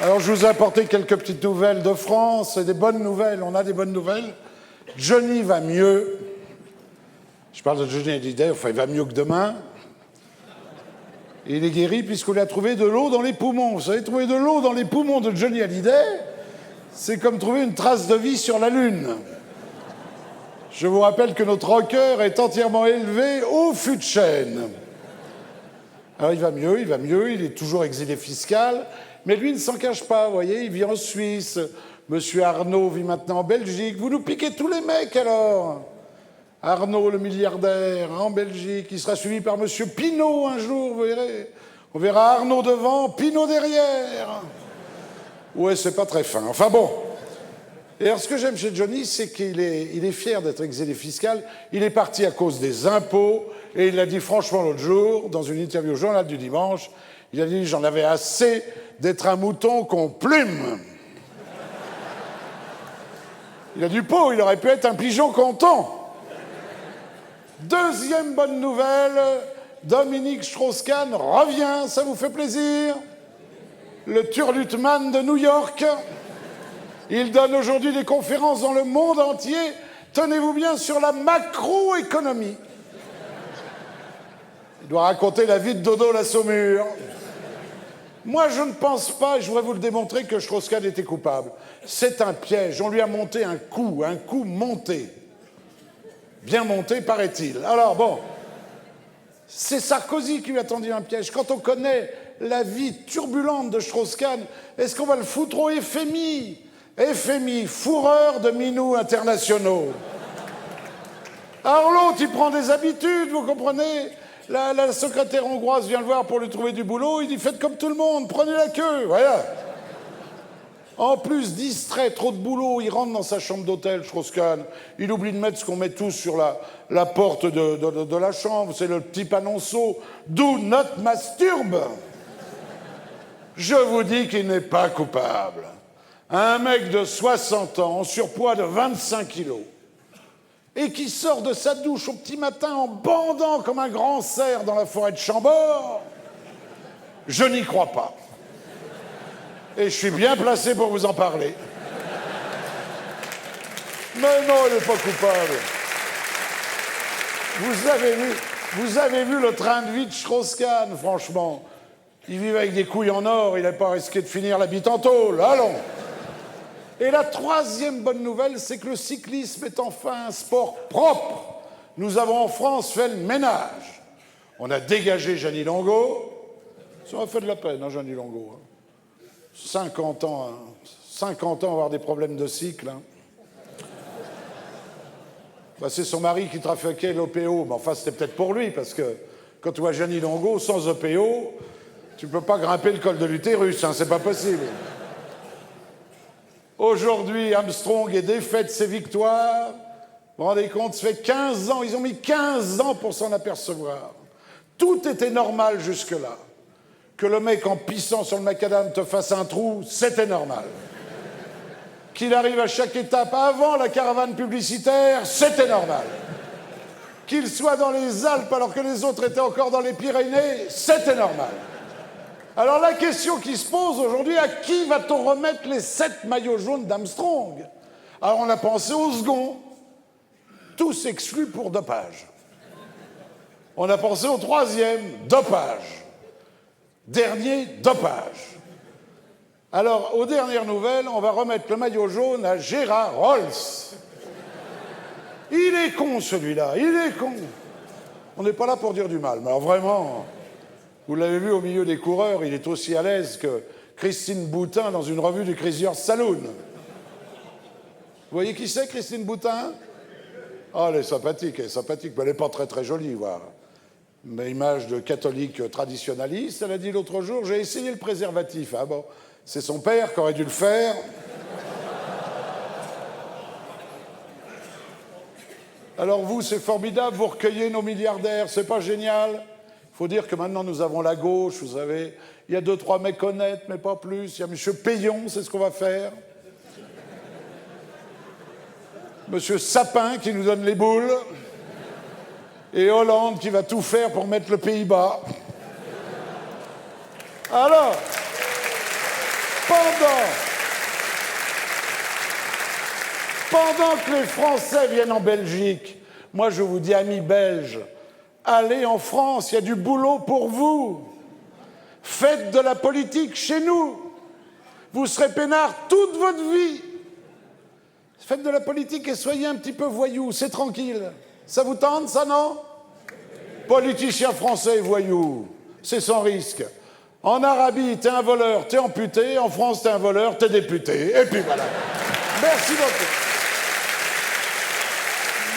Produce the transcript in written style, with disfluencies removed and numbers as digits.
Alors, je vous ai apporté quelques petites nouvelles de France et des bonnes nouvelles. On a des bonnes nouvelles. Johnny va mieux. Je parle de Johnny Hallyday, enfin, il va mieux que demain. Et il est guéri puisqu'on lui a trouvé de l'eau dans les poumons. Vous savez, trouver de l'eau dans les poumons de Johnny Hallyday, c'est comme trouver une trace de vie sur la Lune. Je vous rappelle que notre rocker est entièrement élevé au fût de chêne. Alors, il va mieux, il est toujours exilé fiscal. Mais lui ne s'en cache pas, vous voyez, il vit en Suisse. Monsieur Arnaud vit maintenant en Belgique. Vous nous piquez tous les mecs, alors. Arnaud, le milliardaire, en Belgique. Il sera suivi par Monsieur Pinault un jour, vous verrez. On verra Arnaud devant, Pinault derrière. Ouais, c'est pas très fin. Enfin bon. Et alors, ce que j'aime chez Johnny, c'est qu'il est fier d'être exilé fiscal. Il est parti à cause des impôts. Et il l'a dit franchement l'autre jour, dans une interview au Journal du Dimanche. Il a dit « J'en avais assez d'être un mouton qu'on plume ». Il a du pot, il aurait pu être un pigeon content. Deuxième bonne nouvelle, Dominique Strauss-Kahn revient, ça vous fait plaisir? Le Turlutman de New York. Il donne aujourd'hui des conférences dans le monde entier, tenez-vous bien, sur la macroéconomie. Il doit raconter la vie de Dodo la Saumure. Moi, je ne pense pas, et je voudrais vous le démontrer, que Strauss-Kahn était coupable. C'est un piège. On lui a monté un coup monté. Bien monté, paraît-il. Alors, bon, c'est Sarkozy qui lui a tendu un piège. Quand on connaît la vie turbulente de Strauss-Kahn, est-ce qu'on va le foutre au FMI? FMI, fourreur de minous internationaux. Alors l'autre, il prend des habitudes, vous comprenez? La secrétaire hongroise vient le voir pour lui trouver du boulot, il dit « Faites comme tout le monde, prenez la queue », voilà. En plus, distrait, trop de boulot, il rentre dans sa chambre d'hôtel, Strauss-Kahn, il oublie de mettre ce qu'on met tous sur la porte de la chambre, c'est le petit panonceau « Do not masturbe ». Je vous dis qu'il n'est pas coupable. Un mec de 60 ans, en surpoids de 25 kilos, et qui sort de sa douche au petit matin en bandant comme un grand cerf dans la forêt de Chambord, je n'y crois pas. Et je suis bien placé pour vous en parler. Mais non, il n'est pas coupable. Vous avez vu le train de vie de Strauss-Kahn, franchement. Il vit avec des couilles en or, il n'a pas risqué de finir la bite en tôle. Allons. Et la troisième bonne nouvelle, c'est que le cyclisme est enfin un sport propre. Nous avons en France fait le ménage. On a dégagé Jeannie Longo. Ça m'a fait de la peine, hein, Jeannie Longo. 50 ans à avoir des problèmes de cycle. Hein. Bah, c'est son mari qui trafiquait l'OPO. Mais enfin, c'était peut-être pour lui, parce que quand tu vois Jeannie Longo sans OPO, tu peux pas grimper le col de l'utérus, hein, c'est pas possible. Aujourd'hui, Armstrong est défait de ses victoires. Vous vous rendez compte, ça fait 15 ans, ils ont mis 15 ans pour s'en apercevoir. Tout était normal jusque-là. Que le mec, en pissant sur le macadam, te fasse un trou, c'était normal. Qu'il arrive à chaque étape avant la caravane publicitaire, c'était normal. Qu'il soit dans les Alpes alors que les autres étaient encore dans les Pyrénées, c'était normal. Alors la question qui se pose aujourd'hui, à qui va-t-on remettre les 7 maillots jaunes d'Armstrong? Alors on a pensé au second, tous exclus pour dopage. On a pensé au troisième, dopage. Dernier, dopage. Alors, aux dernières nouvelles, on va remettre le maillot jaune à Gérard Rolls. Il est con, celui-là, il est con. On n'est pas là pour dire du mal, mais alors vraiment... Vous l'avez vu au milieu des coureurs, il est aussi à l'aise que Christine Boutin dans une revue du Crazy Horse Saloon. Vous voyez qui c'est, Christine Boutin? Oh, elle est sympathique, mais elle n'est pas très très jolie, voilà. Mais image de catholique traditionnaliste, elle a dit l'autre jour, j'ai essayé le préservatif. Ah bon, c'est son père qui aurait dû le faire. Alors vous, c'est formidable, vous recueillez nos milliardaires, c'est pas génial? Il faut dire que maintenant nous avons la gauche, vous savez. Il y a 2-3 mecs honnêtes, mais pas plus. Il y a M. Payon, c'est ce qu'on va faire. M. Sapin qui nous donne les boules. Et Hollande qui va tout faire pour mettre le pays bas. Alors, pendant que les Français viennent en Belgique, moi je vous dis, amis belges, allez en France, il y a du boulot pour vous. Faites de la politique chez nous. Vous serez peinard toute votre vie. Faites de la politique et soyez un petit peu voyous, c'est tranquille. Ça vous tente, ça, non? Politicien français voyou, c'est sans risque. En Arabie, t'es un voleur, t'es amputé. En France, t'es un voleur, t'es député. Et puis voilà. Merci beaucoup.